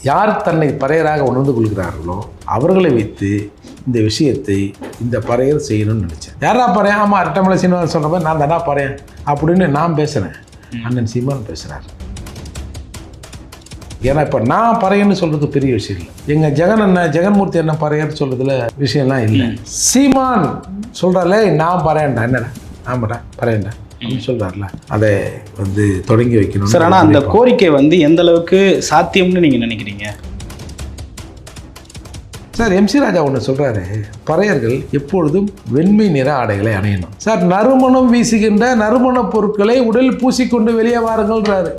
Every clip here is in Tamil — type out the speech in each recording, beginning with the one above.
யார் தன்னை பறையராக உணர்ந்து கொள்கிறார்களோ அவர்களை வைத்து இந்த விஷயத்தை இந்த பறையர் செய்யணும்னு நினச்சேன். யாரா பறையன்? ஆமாம், ரெட்டமலை சீனிவாசன் சொல்கிற மாதிரி நான் தானா பறையன் அப்படின்னு நான் பேசுகிறேன். அண்ணன் சீமான் பேசுகிறார். ஏன்னா இப்போ நான் பறையன்னு சொல்கிறது பெரிய விஷயம் இல்லை. எங்கள் ஜெகன்மூர்த்தி என்ன பறையன்னு சொல்கிறதுல விஷயம்லாம் இல்லை. சீமான் சொல்கிறாலே நான் பறையன்டா, என்னடா ஆமாடா பறையன்டா அப்படின்னு சொல்கிறார்ல, அதை தொடங்கி வைக்கணும் சார். ஆனால் அந்த கோரிக்கை எந்த அளவுக்கு சாத்தியம்னு நீங்கள் நினைக்கிறீங்க சார்? எம்சி ராஜா ஒன்று சொல்கிறாரு, பறையர்கள் எப்பொழுதும் வெண்மை நிற ஆடைகளை அணியணும். சார், நறுமணம் வீசுகின்ற நறுமண பொருட்களை உடல் பூசிக்கொண்டு வெளியே வாருங்கள்ன்றாரு.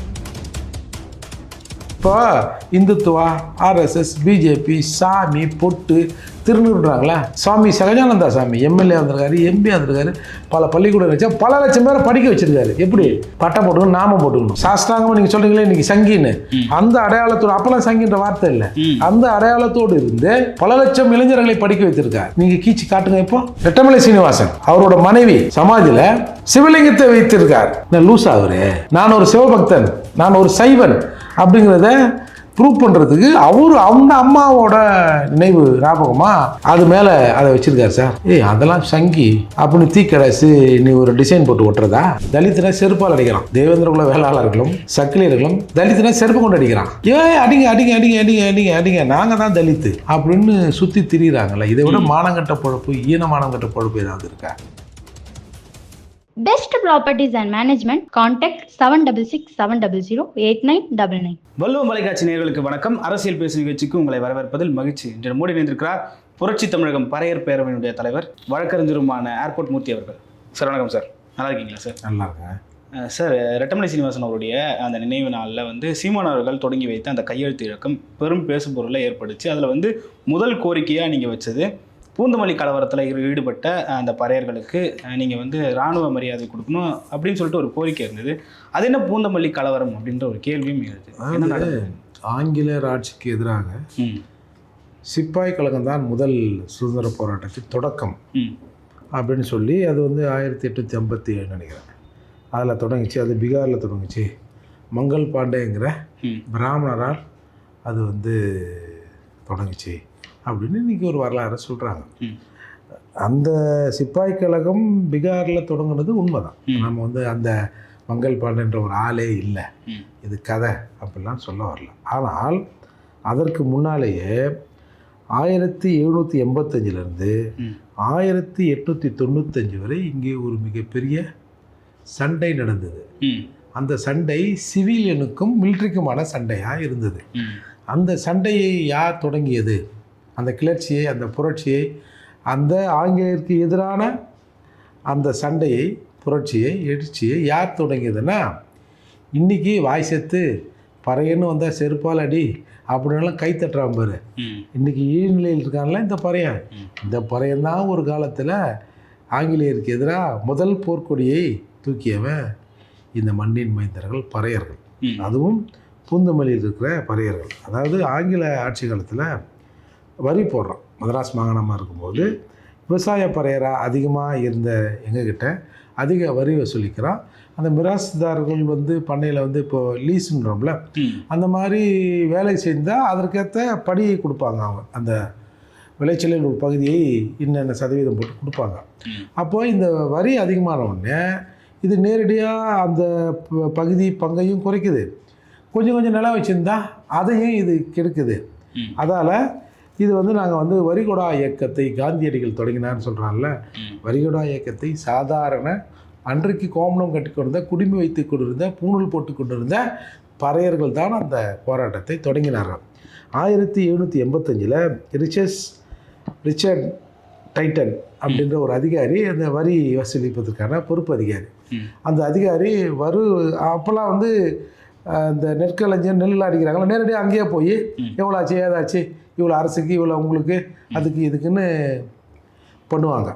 இப்போ இந்துத்துவா, ஆர்எஸ்எஸ், பிஜேபி, சாமி, பொட்டு, திருநூறுன்றாங்களா? சுவாமி சகஜானந்தா சாமி எம்எல்ஏ வந்திருக்காரு, எம்பி வந்திருக்காரு, பல பள்ளிக்கூடம் வச்சா பல லட்சம் பேரை படிக்க வச்சிருக்காரு. எப்படி பட்டை போட்டுக்கணும், நாம போட்டுக்கணும், சாஸ்திராங்கமாக நீங்கள் சொல்கிறீங்களே இன்னைக்கு சங்கின்னு, அந்த அடையாளத்தோடு, அப்பெல்லாம் சங்கின்ற வார்த்தை இல்லை, அந்த அடையாளத்தோடு இருந்து பல லட்சம் இளைஞர்களை படிக்க வைத்திருக்காரு. நீங்கள் கீச்சு காட்டுங்க. இப்போ ரெட்டமலை சீனிவாசன் அவரோட மனைவி சமாதியில் சிவலிங்கத்தை வைத்திருக்கார். லூசா அவரு? நான் ஒரு சிவபக்தன், நான் ஒரு சைவன் அப்படிங்கிறத ப்ரூவ் பண்ணுறதுக்கு அந்த அம்மாவோட நினைவு ஞாபகமா அது மேலே அதை வச்சிருக்காரு சார். அதெல்லாம் சங்கி அப்படின்னு தீக்கடைசி நீ ஒரு டிசைன் போட்டு ஒட்டுறதா? தலித்தினா செருப்பால் அடிக்கிறான். தேவேந்திரகுல வேளாளர்களும் சக்கிலியர்களும் தலித்தினா செருப்பு கொண்டு அடிக்கிறான். அடிங்க அடிங்க அடிங்க அடிங்க அடிங்க அடிங்க, நாங்கள் தான் தலித்து அப்படின்னு சுற்றி திரிகிறாங்கல்ல. இதை விட மானங்கட்ட பொழப்பு, ஈனமானங்கட்ட பொழப்பு ஏதாவது இருக்கா? Best Properties and Management. Contact 7667008999. வள்ளுவம் தொலைக்காட்சி நேயர்களுக்கு வணக்கம். அரசியல் பேசும் நிகழ்ச்சிக்கு உங்களை வரவேற்பதில் மகிழ்ச்சி. இன்று மூடி இணைந்திருக்கிறார் புரட்சி தமிழகம் பறையர் பேரவையினுடைய தலைவர், வழக்கறிஞருமான ஏர்போர்ட் மூர்த்தி அவர்கள். சார் வணக்கம் சார். நல்லா இருக்கீங்களா சார்? நல்லா இருக்கேன் சார். ரெட்டமலை சீனிவாசன் அவருடைய அந்த நினைவு நாளில் சீமான் அவர்கள் தொடங்கி வைத்த அந்த கையெழுத்து இயக்கம் பெரும் பேசும் பொருளை ஏற்படுத்தி அதில் முதல் கோரிக்கையாக நீங்கள் வச்சது, பூந்தமல்லி கலவரத்தில் ஈடுபட்ட அந்த பறையர்களுக்கு நீங்கள் இராணுவ மரியாதை கொடுக்கணும் அப்படின்னு சொல்லிட்டு ஒரு கோரிக்கை இருந்தது. அது என்ன பூந்தமல்லி கலவரம் அப்படின்ற ஒரு கேள்வியும் எழுது. ஆங்கிலேயர் ஆட்சிக்கு எதிராக சிப்பாய் கழகம் தான் முதல் சுதந்திர போராட்டத்தின் தொடக்கம் அப்படின்னு சொல்லி அது 1857 நினைக்கிறேன் அதில் தொடங்கிச்சு. அது பீகாரில் தொடங்கிச்சு. மங்கள் பாண்டேங்கிற பிராமணரால் அது தொடங்கிச்சு அப்படின்னு இன்றைக்கி ஒரு வரலாறு சொல்கிறாங்க. அந்த சிப்பாய் கழகம் பீகாரில் தொடங்கினது உண்மைதான். நம்ம அந்த மங்கள் பாண்டேன்ற ஒரு ஆளே இல்லை, இது கதை அப்படிலாம் சொல்ல வரல. ஆனால் அதற்கு முன்னாலேயே 1785 1895 வரை இங்கே ஒரு மிகப்பெரிய சண்டை நடந்தது. அந்த சண்டை சிவிலியனுக்கும் மிலிட்ரிக்குமான சண்டையாக இருந்தது. அந்த சண்டையை யார் தொடங்கியது? அந்த கிளர்ச்சியை, அந்த புரட்சியை, அந்த ஆங்கிலேயருக்கு எதிரான அந்த சண்டையை, புரட்சியை, எழுச்சியை யார் தொடங்கியதுன்னா, இன்றைக்கி வாய் செத்து பறையன்னு வந்தால் செருப்பால் அடி அப்படின்லாம் கை தட்டுறான் பாரு. இன்றைக்கி ஈழ்நிலையில் இருக்கான்ல இந்த பறையன். இந்த பறையன் தான் ஒரு காலத்தில் ஆங்கிலேயருக்கு எதிராக முதல் போர்க்கொடியை தூக்கியவன் இந்த மண்ணின் மைந்தர்கள் பறையர்கள். அதுவும் பூந்தமல்லியில் இருக்கிற பறையர்கள். அதாவது ஆங்கில ஆட்சி காலத்தில் வரி போடுறோம். மதராஸ் மாகாணமாக இருக்கும்போது விவசாய பறையராக அதிகமாக இருந்த எங்ககிட்ட அதிக வரி வசூலிக்கிறான். அந்த மிராசுதாரர்கள் பண்ணையில் இப்போது லீஸுன்றோம்ல, அந்த மாதிரி வேலை செஞ்சால் அதற்கேற்ற படியை கொடுப்பாங்க. அவங்க அந்த விளைச்சலில் ஒரு பகுதியை இன்னென்ன சதவீதம் போட்டு கொடுப்பாங்க. அப்போது இந்த வரி அதிகமான உடனே இது நேரடியாக அந்த பகுதி பங்கையும் குறைக்குது. கொஞ்சம் கொஞ்சம் நிலம் வச்சுருந்தா அதையும் இது கெடுக்குது. அதால் இது நாங்கள் வரிகொடா இயக்கத்தை காந்தியடிகள் தொடங்கினார்னு சொல்கிறாங்கல்ல, வரிகொடா இயக்கத்தை சாதாரண அன்றைக்கு கோமணம் கட்டி கொண்டிருந்த, குடுமி வைத்து கொண்டிருந்த, பூணூல் போட்டு கொண்டிருந்த பறையர்கள் தான் அந்த போராட்டத்தை தொடங்கினார்கள். 1785 ரிச்சர்ட் டைட்டன் அப்படின்ற ஒரு அதிகாரி அந்த வரி வசூலிப்பதற்கான பொறுப்பு அதிகாரி. அந்த அதிகாரி அப்போல்லாம் இந்த நெற்களஞ்சியம் நெல்லில் அடிக்கிறாங்களா, நேரடியாக அங்கேயே போய் எவ்வளோ ஆச்சு, ஏதாச்சு, இவ்வளோ அரசுக்கு, இவ்வளோ உங்களுக்கு, அதுக்கு இதுக்குன்னு பண்ணுவாங்க.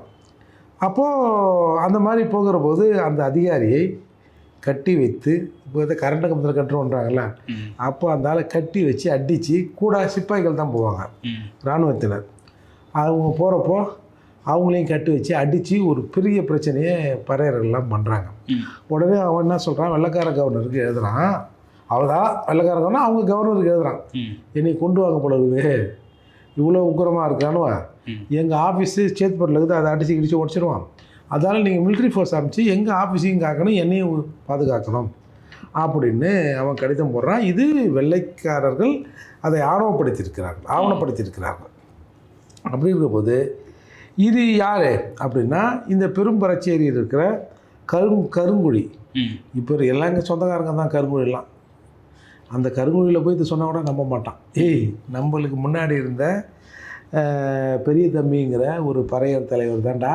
அப்போது அந்த மாதிரி போகிற போது அந்த அதிகாரியை கட்டி வைத்து, இப்போ கரண்ட் கம்பத்தில் கட்டுறோன்றாங்கல்ல, அப்போ அந்த ஆளை கட்டி வச்சு அடித்து கூட சிப்பாய்கள் தான் போவாங்க, இராணுவத்தினர். அவங்க போகிறப்போ அவங்களையும் கட்டி வச்சு அடித்து ஒரு பெரிய பிரச்சனையை பறையர்கள்லாம் பண்ணுறாங்க. உடனே அவன் என்ன சொல்கிறான், வெள்ளைக்கார கவர்னருக்கு எழுதுகிறான், அவ்வளோதான் வெள்ளைக்காரங்கன்னா அவங்க கவர்னருக்கு எழுதுறான், என்னை கொண்டு வாங்க போடுறது இவ்வளோ உக்கிரமாக இருக்கானுவா, எங்கள் ஆஃபீஸு சேத்பட்டில் இருக்குது, அதை அடித்து கிடிச்சு உடச்சிடுவான், அதனால் நீங்கள் மிலிட்ரி ஃபோர்ஸ் அமைச்சு எங்கள் ஆஃபீஸையும் காக்கணும், என்னையும் பாதுகாக்கணும் அப்படின்னு அவன் கடிதம் போடுறான். இது வெள்ளைக்காரர்கள் அதை ஆவணப்படுத்தியிருக்கிறார்கள். அப்படி இருக்கும்போது இது யார் அப்படின்னா இந்த பெரும்பரச்சேரியில் இருக்கிற கருங்குழி. இப்போ எல்லாம் எங்கள் சொந்தக்காரங்க தான் கருங்குழிலாம். அந்த கருங்குழியில் போய் இது சொன்னால் கூட நம்ப மாட்டான். நம்மளுக்கு முன்னாடி இருந்த பெரிய தம்பிங்கிற ஒரு பறையர் தலைவர் தான்டா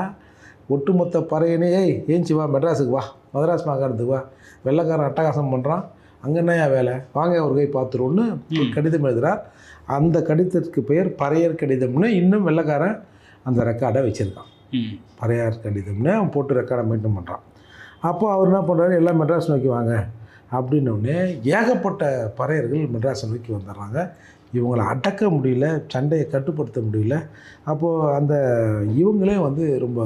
ஒட்டுமொத்த பறையனே, ஏஞ்சி வா மெட்ராஸுக்கு வா, மதராஸ் மாகாணத்துக்கு வா, வெள்ளைக்காரன் அட்டகாசம் பண்ணுறான், அங்கே என்னையா வேலை, வாங்க ஒரு கை பார்த்துருவோன்னு ஒரு கடிதம் எழுதுகிறார். அந்த கடிதத்துக்கு பெயர் பறையர் கடிதம்னு இன்னும் வெள்ளைக்காரன் அந்த ரெக்கார்டை வச்சுருக்கான். பறையார் கடிதம்னு அவன் போட்டு ரெக்கார்டை மெயின்டைன் பண்ணுறான். அப்போ அவர் என்ன பண்ணுறாரு, எல்லாம் மெட்ராஸ் நோக்கி வாங்க அப்படின்னோடனே ஏகப்பட்ட பறையர்கள் மெட்ராஸை நோக்கி வந்துடுறாங்க. இவங்களை அடக்க முடியல, சண்டையை கட்டுப்படுத்த முடியல. அப்போது அந்த இவங்களே வந்து ரொம்ப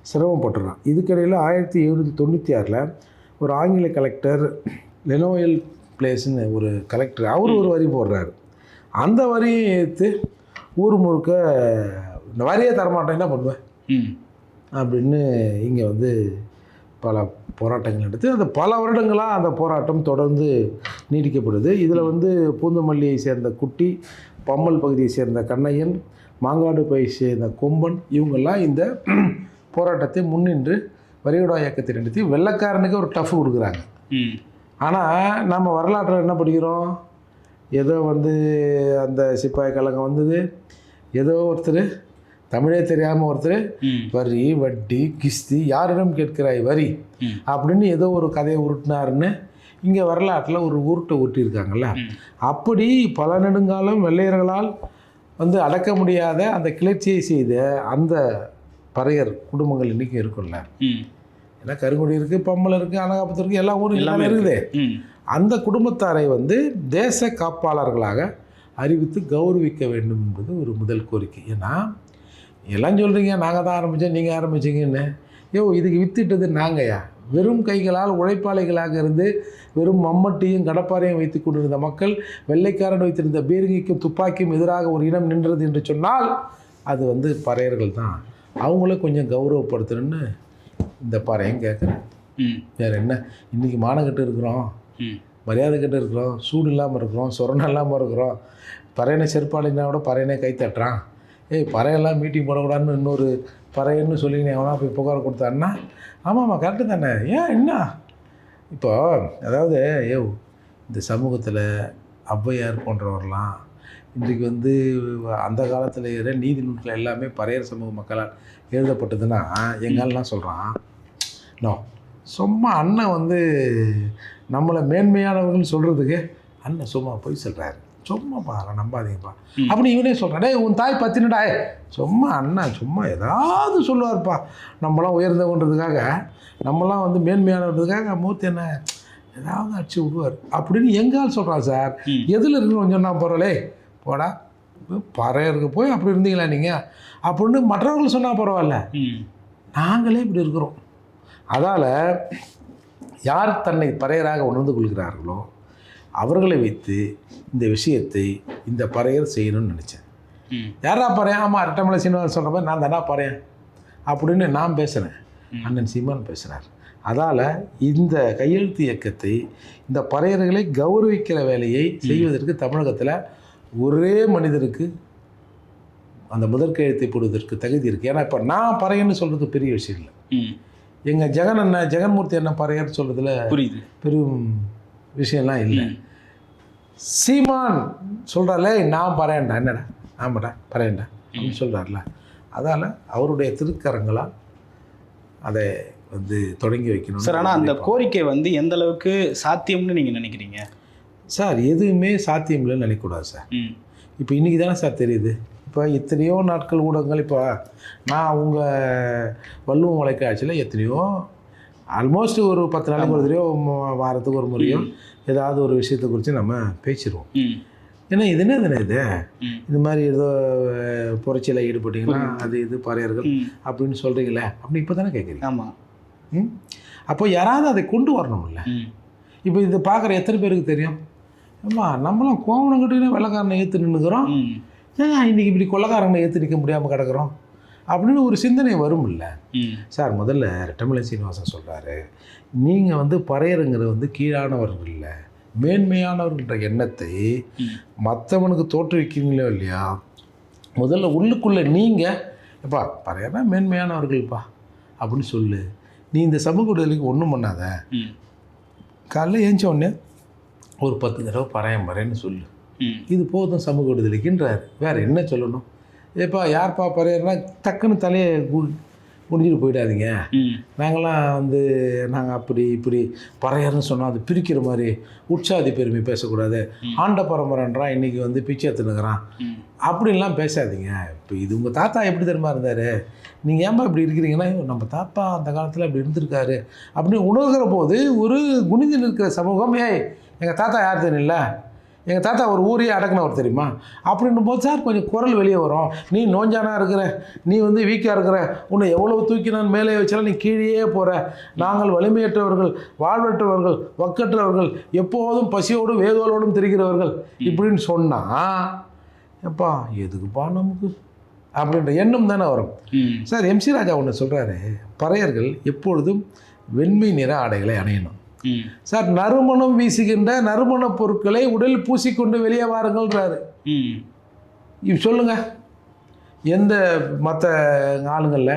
சிரமப்பட்டுறான். இதுக்கிடையில் 1796 ஒரு ஆங்கில கலெக்டர் லெனோயல் பிளேஸ்னு ஒரு கலெக்டர், அவர் ஒரு வரி போடுறாரு. அந்த வரியை எடுத்து ஊர் முழுக்க இந்த வரியே தரமாட்டேன், என்ன பண்ணுவேன் அப்படின்னு இங்கே வந்து பல போராட்டங்கள் எடுத்து அந்த பல வருடங்களாக அந்த போராட்டம் தொடர்ந்து நீடிக்கப்படுது. இதில் வந்து பூந்தமல்லியை சேர்ந்த குட்டி, பம்மல் பகுதியை சேர்ந்த கண்ணையன், மாங்காடு பகுதியை சேர்ந்த கொம்பன், இவங்கெல்லாம் இந்த போராட்டத்தை முன்னின்று வரிகுடா இயக்கத்தை நடத்தி வெள்ளைக்காரனுக்கு ஒரு டஃப் கொடுக்குறாங்க. ஆனால் நம்ம வரலாற்றில் என்ன படிக்கிறோம், ஏதோ வந்து அந்த சிப்பாய் கழகம் வந்தது, ஏதோ ஒருத்தர் தமிழே தெரியாமல் ஒருத்தர் வரி வட்டி கிஸ்தி யாரிடம் கேட்கிறாய் வரி அப்படின்னு ஏதோ ஒரு கதையை உருட்டினாருன்னு இங்கே வரலாற்றில் ஒரு உருட்டை ஊட்டியிருக்காங்கல்ல. அப்படி பல நெடுங்காலம் வெள்ளையர்களால் வந்து அடக்க முடியாத அந்த கிளர்ச்சியை செய்த அந்த பறையர் குடும்பங்கள் இன்றைக்கி இருக்குல்ல. ஏன்னா கருங்குடி இருக்குது, பம்மல் இருக்குது, அனகாபுத்தூர் இருக்குது, எல்லா ஊரும் எல்லாமே இருக்குது. அந்த குடும்பத்தாரை வந்து தேச காப்பாளர்களாக அறிவித்து கௌரவிக்க வேண்டும் என்பது ஒரு முதல் கோரிக்கை. ஏன்னா எல்லாம் சொல்கிறீங்க நாங்கள் தான் ஆரம்பித்தோம், நீங்கள் ஆரம்பிச்சிங்கன்னு. இதுக்கு வித்திட்டது நாங்கயா, வெறும் கைகளால் உழைப்பாளிகளாக இருந்து வெறும் மம்மட்டியும் கடப்பாரையும் வைத்து கொண்டிருந்த மக்கள் வெள்ளைக்காரன் வைத்திருந்த பீரங்கிக்கும் துப்பாக்கியும் எதிராக ஒரு இனம் நின்றது என்று சொன்னால் அது வந்து பறையர்கள் தான். அவங்கள கொஞ்சம் கௌரவப்படுத்தணும்னு இந்த பறையும் கேட்குறேன். வேறு என்ன, இன்றைக்கி மானக்கட்டு இருக்கிறோம், மரியாதை கட்டு இருக்கிறோம், சூடு இல்லாமல் இருக்கிறோம், சொரணம் இல்லாமல் இருக்கிறோம். பறையனை செருப்பாளினா கூட பறையனே கை தட்டுறான். பறையெல்லாம் மீட்டிங் போடக்கூடாதுன்னு இன்னொரு பறையன்னு சொல்லி நீ அவனா போய் புகார் கொடுத்தான்னா, ஆமாம்மா கரெக்டு தானே, ஏன் என்ன இப்போ அதாவது இந்த சமூகத்தில் ஔவையார் போன்றவரெலாம் இன்றைக்கு வந்து அந்த காலத்தில் இருக்கிற நீதி நூல்கள் எல்லாமே பறையர் சமூக மக்களால் எழுதப்பட்டதுன்னா எங்கள்லாம் சொல்கிறான், நோ சும்மா அண்ணன் வந்து நம்மளை மேன்மையானவர்கள் சொல்கிறதுக்கு அண்ணன் சும்மா போய் சொல்கிறாரு, சும்மா பாரு நம்பாதீங்கப்பா அப்படின்னு இவனே சொல்கிறான். டே உன் தாய் பத்தினடா, சும்மா அண்ணன் சும்மா ஏதாவது சொல்லுவார்ப்பா, நம்மளாம் உயர்ந்தவன்றதுக்காக, நம்மளாம் வந்து மேன்மையானதுக்காக மூர்த்தி என்ன ஏதாவது அடிச்சு விடுவார் அப்படின்னு எங்கால் சொல்கிறான். சார் எதில் இருக்குன்னு சொன்னால் பரவாயில்லே போடா, பறையருக்கு போய் அப்படி இருந்தீங்களா நீங்கள் அப்படின்னு மற்றவர்கள் சொன்னால் பரவாயில்ல, நாங்களே இப்படி இருக்கிறோம். அதால் யார் தன்னை பறையராக உணர்ந்து கொள்கிறார்களோ அவர்களை வைத்து இந்த விஷயத்தை இந்த பறையர் செய்யணும்னு நினச்சேன். யாரா பறையன், ஆமாம் ரெட்டமலை சீனிவாசன் சொல்கிற மாதிரி நான் தானா பறையன் அப்படின்னு நான் பேசுகிறேன், அண்ணன் சீமான் பேசுகிறார். அதால் இந்த கையெழுத்து இயக்கத்தை, இந்த பறையர்களை கௌரவிக்கிற வேலையை செய்வதற்கு தமிழகத்தில் ஒரே மனிதருக்கு அந்த முதற்கையெழுத்தை போடுவதற்கு தகுதி இருக்குது. ஏன்னா இப்போ நான் பறையன்னு சொல்கிறது பெரிய விஷயம் இல்லை. எங்கள் ஜெகன்மூர்த்தி என்ன பறையர் சொல்கிறதுல புரியுது, பெரும் விஷயம்லாம் இல்லை. சீமான் சொல்கிறாலே நான் பறையண்டா, என்னடா ஆமாடா பறையண்டா அப்படின்னு சொல்கிறார்ல, அதால் அவருடைய திருக்கரங்களால் அதை வந்து தொடங்கி வைக்கணும் சார். ஆனால் அந்த கோரிக்கை வந்து எந்த அளவுக்கு சாத்தியம்னு நீங்கள் நினைக்கிறீங்க சார்? எதுவுமே சாத்தியம் இல்லைன்னு நினைக்கக்கூடாது சார். இப்போ இன்றைக்கி தானே சார் தெரியுது. இப்போ எத்தனையோ நாட்கள் ஊடகங்கள், இப்போ நான் உங்கள் வள்ளுவம் வலைக்காட்சியில் எத்தனையோ ஆல்மோஸ்ட் ஒரு 10 நாளைக்கு ஒரு தடவையோ வாரத்துக்கு ஒரு முறையோ ஏதாவது ஒரு விஷயத்தை குறித்து நம்ம பேசிடுவோம். ஏன்னா இது என்ன இது இந்த மாதிரி ஏதோ புரட்சியில் ஈடுபட்டீங்கன்னா அது இது பறையர்கள் அப்படின்னு சொல்கிறீங்களே அப்படின்னு இப்போ தானே கேட்குறீங்க. ஆமாம். அப்போ யாராவது அதை கொண்டு வரணும்ல. இப்போ இது பார்க்குற எத்தனை பேருக்கு தெரியும்? ஆமா, நம்மளாம் கோவணங்கிட்டே வெள்ளைக்காரனை ஏற்று நின்றுக்கிறோம், ஏன் இன்றைக்கி இப்படி கொள்ளைக்காரங்களை ஏற்று நிற்க முடியாமல் கிடக்கிறோம் அப்படின்னு ஒரு சிந்தனை வரும் இல்லை சார்? முதல்ல ரெட்டமலை சீனிவாசன் சொல்கிறாரு, நீங்கள் வந்து பறையருங்கிற வந்து கீழானவர்கள் இல்லை, மேன்மையானவர்கள்ன்ற எண்ணத்தை மற்றவனுக்கு தோற்றுவிக்கிறீங்களோ இல்லையா, முதல்ல உள்ளுக்குள்ளே நீங்கள் எப்பா பறையர்னா மேன்மையானவர்கள்ப்பா அப்படின்னு சொல்லு. நீ இந்த சமூக விடுதலைக்கு ஒன்றும் பண்ணாத, காலைல ஏஞ்ச உடனே ஒரு 10 தடவை பறையன்னு சொல்லு, இது போதும் சமூக விடுதலைக்குன்றார். வேறு என்ன சொல்லணும்? ஏப்பா யார்ப்பா பறையர்னா டக்குன்னு தலையை குடிஞ்சிட்டு போயிடாதீங்க, நாங்களாம் வந்து நாங்கள் அப்படி இப்படி பறையர்னு சொன்னால் அது பிரிக்கிற மாதிரி உற்சாதி பெருமை பேசக்கூடாது, ஆண்ட பரம்பரைன்றான் இன்றைக்கி வந்து பிச்சை எடுத்துனுக்கிறான் அப்படின்லாம் பேசாதீங்க. இப்போ இது உங்கள் தாத்தா எப்படி தெரியுமா இருந்தார், நீங்கள் ஏன்பா இப்படி இருக்கிறீங்கன்னா நம்ம தாத்தா அந்த காலத்தில் அப்படி இருந்திருக்காரு அப்படின்னு உணர்கிற போது ஒரு குனிந்து நிற்கிற சமூகம், ஏய் எங்கள் தாத்தா யார் தெரியல, எங்கள் தாத்தா ஒரு ஊரையே அடக்குனவர் தெரியுமா அப்படின்னும் போது சார் கொஞ்சம் குரல் வெளியே வரும். நீ நோஞ்சானா இருக்கிற, நீ வந்து வீக்காக இருக்கிற, உன்னை எவ்வளவு தூக்கினான் மேலே வச்சாலும் நீ கீழே போகிற, நாங்கள் வலிமையற்றவர்கள், வாழ்வற்றவர்கள், வக்கற்றவர்கள், எப்போதும் பசியோடும் வேதோடு திரிகிறவர்கள் இப்படின்னு சொன்னால் எப்பா எதுக்குப்பா நமக்கு அப்படின்ற எண்ணம் தானே வரும். சார் எம்சி ராஜா ஒன்று சொல்கிறாரு, பறையர்கள் எப்பொழுதும் வெண்மை நிற ஆடைகளை அணியணும் சார், நறுமணம் வீசுகின்ற நறுமண பொருட்களை உடல் பூசிக்கொண்டு வெளியே வாருங்கள்ன்றாரு. இப்போ சொல்லுங்க, எந்த மற்ற ஆளுங்களில்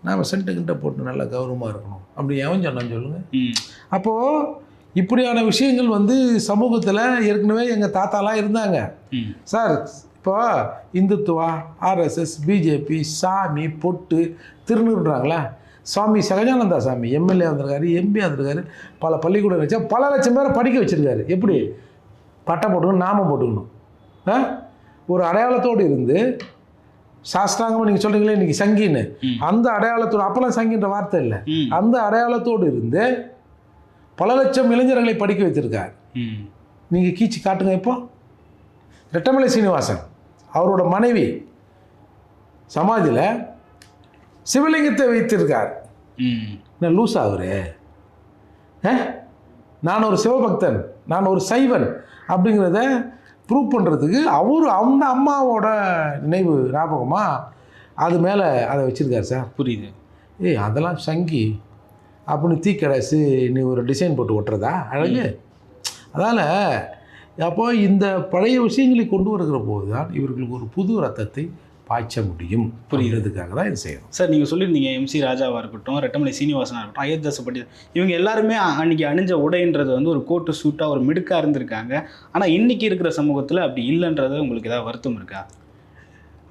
நாம் சென்ட்டுக்கிட்ட போட்டு நல்லா கௌரவமாக இருக்கணும் அப்படி எவன் சொன்னான்னு சொல்லுங்கள். அப்போது இப்படியான விஷயங்கள் வந்து சமூகத்தில் ஏற்கனவே எங்கள் தாத்தாலாம் இருந்தாங்க சார். இப்போ இந்துத்துவா, ஆர்எஸ்எஸ், பிஜேபி, சாமி, பொட்டு, திருநூறுன்றாங்களா, சுவாமி சகஜானந்தா சாமி எம்எல்ஏ வந்திருக்காரு, எம்பி வந்திருக்காரு, பல பள்ளிக்கூடம் வச்சா பல லட்சம் பேரை படிக்க வச்சுருக்காரு. எப்படி பட்டம் போட்டுக்கணும், நாமம் போட்டுக்கணும், ஒரு அடையாளத்தோடு இருந்து சாஸ்திராங்கமாக நீங்கள் சொல்கிறீங்களே இன்றைக்கி சங்கின்னு, அந்த அடையாளத்தோடு, அப்போல்லாம் சங்கின்ற வார்த்தை இல்லை, அந்த அடையாளத்தோடு இருந்து பல லட்சம் இளைஞர்களை படிக்க வைத்திருக்கார். நீங்கள் கீச்சு காட்டுங்க. இப்போ ரெட்டமலை சீனிவாசன் அவரோட மனைவி சமாதியில் சிவலிங்கத்தை வைத்திருக்கார். என்ன லூசா அவரு? நான் ஒரு சிவபக்தன், நான் ஒரு சைவன் அப்படிங்கிறத ப்ரூவ் பண்ணுறதுக்கு அவர் அந்த அம்மாவோட நினைவு ஞாபகமாக அது மேலே அதை வச்சுருக்கார் சார். புரியுது. ஏய் அதெல்லாம் சங்கி அப்படின்னு தீக்கடைசி நீ ஒரு டிசைன் போட்டு ஒட்டுறதா அழகு? அதனால் அப்போ இந்த பழைய விஷயங்களை கொண்டு வருகிற போது தான் இவர்களுக்கு ஒரு புது ரத்தத்தை பாய்ச்ச முடியும். புரிகிறதுக்காக தான் இது செய்யணும் சார். நீங்கள் சொல்லியிருந்தீங்க எம்சி ராஜாவாக இருக்கட்டும், ரெட்டமலை சீனிவாசனாக இருக்கட்டும், அயோத்தியாச பண்டிதர், இவங்க எல்லாருமே அன்றைக்கி அணிஞ்ச உடைன்றது வந்து ஒரு கோட்டு சூட்டாக ஒரு மிடுக்காக இருந்திருக்காங்க. ஆனால் இன்றைக்கி இருக்கிற சமூகத்தில் அப்படி இல்லைன்றது உங்களுக்கு ஏதாவது வருத்தம் இருக்கா?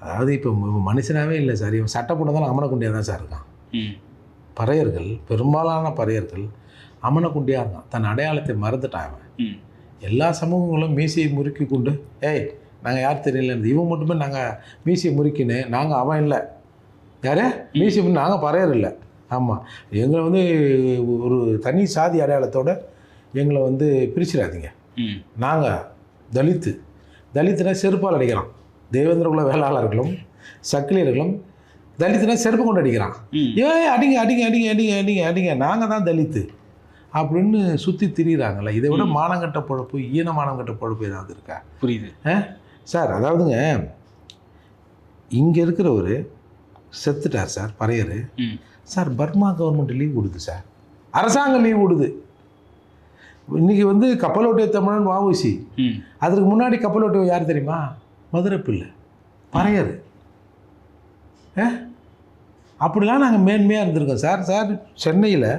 அதாவது இப்போ மனுஷனாகவே இல்லை சார், இவன் சட்டை போட்டு தான் அமனக்குண்டியாக தான் சார் இருக்கான். பறையர்கள், பெரும்பாலான பறையர்கள் அமனக்குண்டியாக இருக்கான், தன் அடையாளத்தை மறந்துட்டான் அவன். எல்லா சமூகங்களும் மீசையை முறுக்கி கொண்டு ஏய் நாங்கள் யார் தெரியல, இவன் மட்டுமே நாங்கள் மீசையை முறுக்கின்னு நாங்கள் அவன் இல்லை, யார் மீசை நாங்கள் பறையர் இல்லை. ஆமாம், எங்களை வந்து ஒரு தனி சாதி அடையாளத்தோடு எங்களை வந்து பிரிச்சிடாதீங்க. நாங்கள் தலித்துனா செருப்பால் அடிக்கிறான், தேவேந்திரகுல வேளாளர்களும் சக்கிலியர்களும் தலித்துனா செருப்பு கொண்டு அடிக்கிறான். ஏன் அடிங்க அடிங்க அடிங்க அடிங்க அடிங்க அடிங்க நாங்கள் தான் தலித்து அப்படின்னு சுற்றி திரிகிறாங்களே. இதை விட மானங்கட்ட பொழப்பு, ஈனமானங்கட்ட பொழப்பு ஏதாவது இருக்கா? புரியுது சார். அதாவதுங்க, இங்கே இருக்கிறவர் செத்துட்டார் சார், பறையர் சார். பர்மா கவர்மெண்ட் லீவ் கொடுது சார், அரசாங்கம் லீவ் கொடுது. இன்றைக்கி வந்து கப்பலோட்டிய தமிழன் வஉசி, அதுக்கு முன்னாடி கப்பலோட்டிய யார் தெரியுமா? மதுரை பிள்ளை, பறையர். அப்படிலாம் நாங்கள் மேன்மையாக இருந்திருக்கோம் சார். சார் சென்னையில்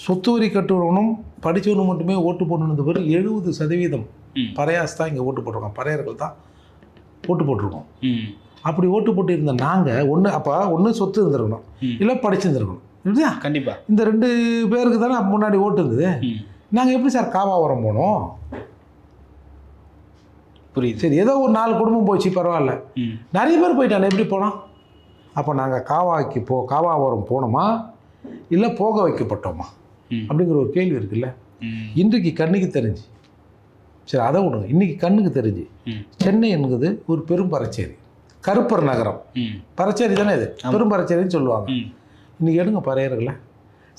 சொத்து வரி கட்டுறவனும் படித்தவனும் மட்டுமே ஓட்டு போடணுன்ற பிறகு 70% பறையாஸ் தான் இங்கே ஓட்டு போட்டிருக்கோம், பறையர்கள் தான் ஓட்டு போட்டிருக்கோம். அப்படி ஓட்டு போட்டு இருந்த நாங்கள் ஒன்று சொத்து இருந்திருக்கணும், இல்லை படிச்சிருந்துருக்கணும் இல்லையா? கண்டிப்பாக. இந்த 2 பேருக்கு தானே முன்னாடி ஓட்டு இருந்தது. நாங்கள் எப்படி சார் காவாவரம் போனோம்? புரியுது. சரி, ஏதோ ஒரு 4 குடும்பம் போச்சு, பரவாயில்ல. நிறைய பேர் போயிட்டாங்க, எப்படி போனோம்? அப்போ நாங்கள் காவாவரம் போனோமா இல்லை போக வைக்கப்பட்டோமா அப்படிங்கிற ஒரு கேள்வி இருக்குல்ல. இன்றைக்கு கண்ணுக்கு தெரிஞ்சு, சரி அதை விடுங்க, இன்றைக்கி கண்ணுக்கு தெரிஞ்சு சென்னை என்கிறது ஒரு பெரும் பறைச்சேரி, கருப்பர் நகரம். பறைச்சேரி தானே இது, பெரும் பறைச்சேரின்னு சொல்லுவாங்க. இன்றைக்கி எடுங்க பறையர்களை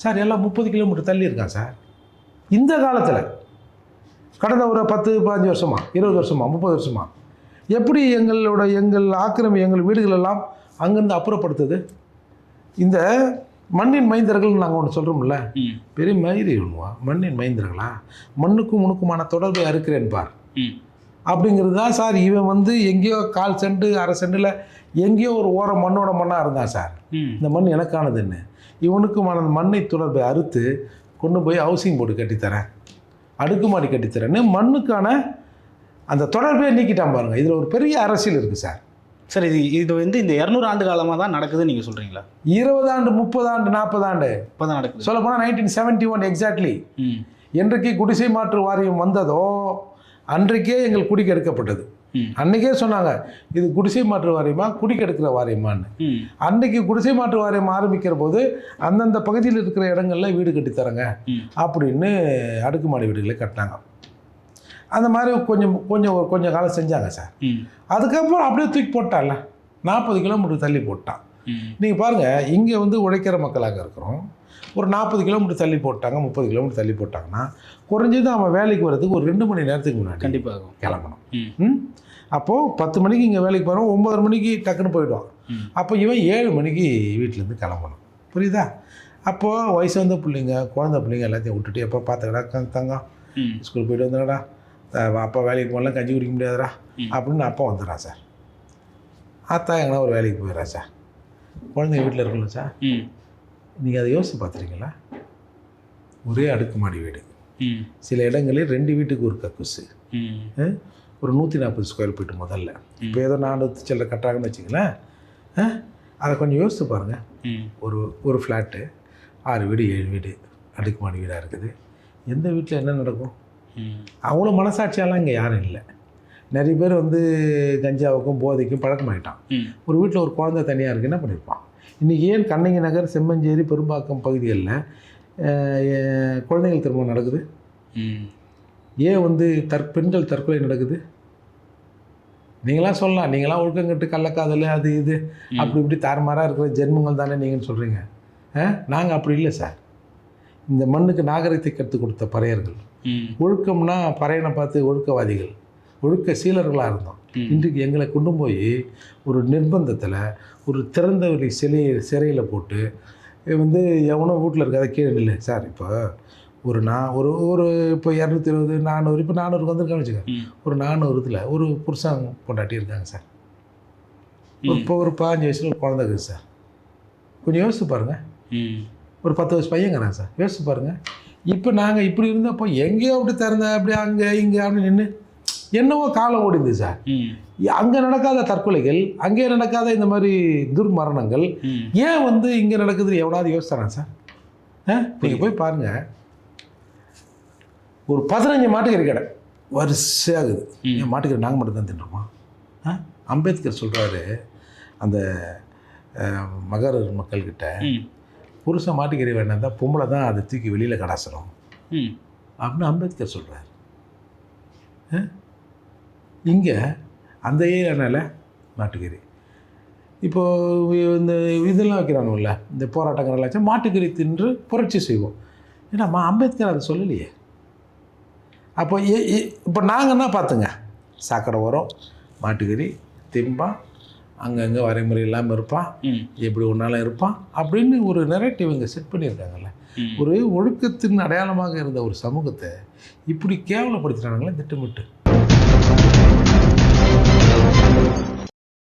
சார், எல்லாம் 30 கிலோமீட்டர் தள்ளி இருக்கான் சார். இந்த காலத்தில் கடந்த ஒரு 10-15 வருஷமா, 20 வருஷமா, 30 வருஷமா எப்படி எங்கள் ஆக்கிரமி எங்கள் வீடுகளெல்லாம் அங்கேருந்து அப்புறப்படுத்துது? இந்த மண்ணின் மைந்தர்கள் நாங்கள் ஒன்று சொல்கிறோம்ல, பெரிய மயிரி ஒன்றுவா, மண்ணின் மைந்தர்களா, மண்ணுக்கும் உனக்குமான தொடர்பை அறுக்கிறேன் பார் அப்படிங்கிறது தான் சார். இவன் வந்து எங்கேயோ 1/4 சென்ட் 1/2 சென்டில் எங்கேயோ ஒரு ஓரம் மண்ணோட மண்ணாக இருந்தான் சார். இந்த மண் எனக்கானதுன்னு இவனுக்குமான மண்ணை தொடர்பை அறுத்து கொண்டு போய் ஹவுசிங் போர்டு கட்டித்தரேன், அடுக்குமாடி கட்டித்தரேன்னு மண்ணுக்கான அந்த தொடர்பே நீக்கிட்டான் பாருங்க. இதில் ஒரு பெரிய அரசியல் இருக்குது சார். சார் இது வந்து இந்த 200 ஆண்டு காலமாக தான் நடக்குதுன்னு நீங்கள் சொல்கிறீங்களா? 20 ஆண்டு, 30 ஆண்டு, 40 ஆண்டு இப்போ தான் நடக்குது. சொல்லப்போனால் 1971 எக்ஸாக்ட்லி என்றைக்கு குடிசை மாற்று வாரியம் வந்ததோ அன்றைக்கே எங்கள் குடிக்கு எடுக்கப்பட்டது. அன்றைக்கே சொன்னாங்க இது குடிசை மாற்று வாரியமா குடிக்கெடுக்கிற வாரியமான்னு. அன்றைக்கு குடிசை மாற்று வாரியம் ஆரம்பிக்கிற போது அந்தந்த பகுதியில் இருக்கிற இடங்கள்ல வீடு கட்டித்தரங்க அப்படின்னு அடுக்குமாடி வீடுகளை கட்டினாங்க. அந்த மாதிரி கொஞ்சம் காலம் செஞ்சாங்க சார். அதுக்கப்புறம் அப்படியே தூக்கி போட்டான்ல, 40 கிலோமீட்டர் தள்ளி போட்டான். நீங்கள் பாருங்கள், இங்கே வந்து உழைக்கிற மக்களாக இருக்கிறோம், ஒரு 40 கிலோமீட்டர் தள்ளி போட்டாங்க, 30 கிலோமீட்டர் தள்ளி போட்டாங்கன்னா குறைஞ்சது அவன் வேலைக்கு வர்றதுக்கு ஒரு 2 மணி நேரத்துக்கு முன்னாடி கண்டிப்பாக கிளம்பணும். அப்போது 10 மணிக்கு இங்கே வேலைக்கு போகிறோம், 9 மணிக்கு டக்குன்னு போயிடுவான். அப்போ இவன் 7 மணிக்கு வீட்டிலேருந்து கிளம்பணும். புரியுதா? அப்போது வயசு வந்த பிள்ளைங்க, குழந்தை பிள்ளைங்க எல்லாத்தையும் விட்டுட்டு எப்போ பார்த்துக்கடா தங்கம், ஸ்கூல் போயிட்டு வந்துடா, அப்பா வேலைக்கு போகலாம், கஞ்சி குடிக்க முடியாதுடா அப்படின்னு அப்பா வந்துடுறான் சார். ஆத்தா எங்கன்னா ஒரு வேலைக்கு போயிடுறா சார், குழந்தைங்க வீட்டில் இருக்கணும் சார். நீங்கள் அதை யோசித்து பார்த்துருக்கீங்களா? ஒரே அடுக்குமாடி வீடு, சில இடங்களில் 2 வீட்டுக்கு ஒரு கக்கூசு, ஒரு 140 ஸ்கொயர் ஃபீட் முதல்ல. இப்போ ஏதோ 400 சில்லற கட்டுறாங்கன்னு வச்சுங்களேன். அதை கொஞ்சம் யோசித்து பாருங்கள். ஒரு ஃப்ளாட்டு 6 வீடு 7 வீடு அடுக்குமாடி வீடாக இருக்குது. எந்த வீட்டில் என்ன நடக்கும்? அவ்வளோ மனசாட்சியெல்லாம் இங்கே யாரும் இல்லை. நிறைய பேர் வந்து கஞ்சாவுக்கும் போதைக்கும் பழக்கமாயிட்டான். ஒரு வீட்டில் ஒரு குழந்தை தனியாக இருக்குது, என்ன பண்ணியிருப்பான்? இன்றைக்கி ஏன் கண்ணகி நகர், செம்மஞ்சேரி, பெரும்பாக்கம் பகுதிகளில் குழந்தைகள் திருமணம் நடக்குது? ஏன் வந்து பெண்கள் தற்கொலை நடக்குது? நீங்களாம் சொல்லலாம், நீங்களாம் ஒழுக்கங்கட்டு கள்ளக்காதல் அது இது அப்படி இப்படி தாறுமாறாக இருக்கிற ஜென்மங்கள் தானே நீங்கன்னு சொல்கிறீங்க. நாங்கள் அப்படி இல்லை சார். இந்த மண்ணுக்கு நாகரிகத்தை கற்றுக் கொடுத்த பறையர்கள், ஒழுக்கம்னா பறையனை பார்த்து ஒழுக்கவாதிகள், ஒழுக்க சீலர்களாக இருந்தோம். இன்றைக்கு எங்களை கொண்டு போய் ஒரு நிர்பந்தத்தில் ஒரு திறந்த வெளி சிறையில் போட்டு வந்து எவனோ வீட்டில் இருக்காத கீழே இல்லை சார். இப்போ ஒரு இப்போ 220 400 இப்போ 400 வந்திருக்கான்னு வச்சுக்கோங்க. ஒரு 400ல் ஒரு புருஷன் பொண்டாட்டி இருக்காங்க சார். இப்போ ஒரு 15 வயசில் ஒரு குழந்தை இருக்குது சார். கொஞ்சம் யோசிச்சு பாருங்கள். ஒரு 10 வயசு பையங்கிறான் சார், யோசிச்சு பாருங்கள். இப்போ நாங்கள் இப்படி இருந்தப்போ எங்கேயோ அப்படி திறந்த அப்படி அங்கே இங்கே அப்படின்னு நின்று என்னவோ காலம் ஓடிந்து சார். அங்கே நடக்காத தற்கொலைகள், அங்கே நடக்காத இந்த மாதிரி துர்மரணங்கள் ஏன் வந்து இங்கே நடக்குதுன்னு எவனாவது யோசிச்சானா சார்? நீங்கள் போய் பாருங்கள், ஒரு 15 மாட்டுக்கறி கடை வரிசையாகுது. என் மாட்டுக்கறி நாங்கள் மட்டும் தான் தின்றோமா? அம்பேத்கர் சொல்கிறாரு அந்த மகரர் மக்கள்கிட்ட, புருஷன் மாட்டுக்கறி வேணாம் தான், பொம்பளை தான் அதை தூக்கி வெளியில் கடாசணும் அப்படின்னு அம்பேத்கர் சொல்கிறார். இங்கே அந்த ஏரியானால மாட்டுக்கறி. இப்போது இந்த இதெல்லாம் வைக்கிறானுல்ல, இந்த போராட்டங்கள்லாம் மாட்டுக்கறி தின்று புரட்சி செய்வோம். ஏன்னா அம்பேத்கர் அதை சொல்லலையே. அப்போ இப்போ நாங்கன்னா பார்த்துங்க, சாக்கடை வரும், மாட்டுக்கறி திம்பான், அங்கங்கே வரைமுறை இல்லாமல் இருப்பான், எப்படி ஒன்றாலும் இருப்பான் அப்படின்னு ஒரு நெரேட்டிவ் இங்கே செட் பண்ணியிருக்காங்கல்ல. ஒரு ஒழுக்கத்தின் அடையாளமாக இருந்த ஒரு சமூகத்தை இப்படி கேவலப்படுத்தினாங்களே திட்டமிட்டு.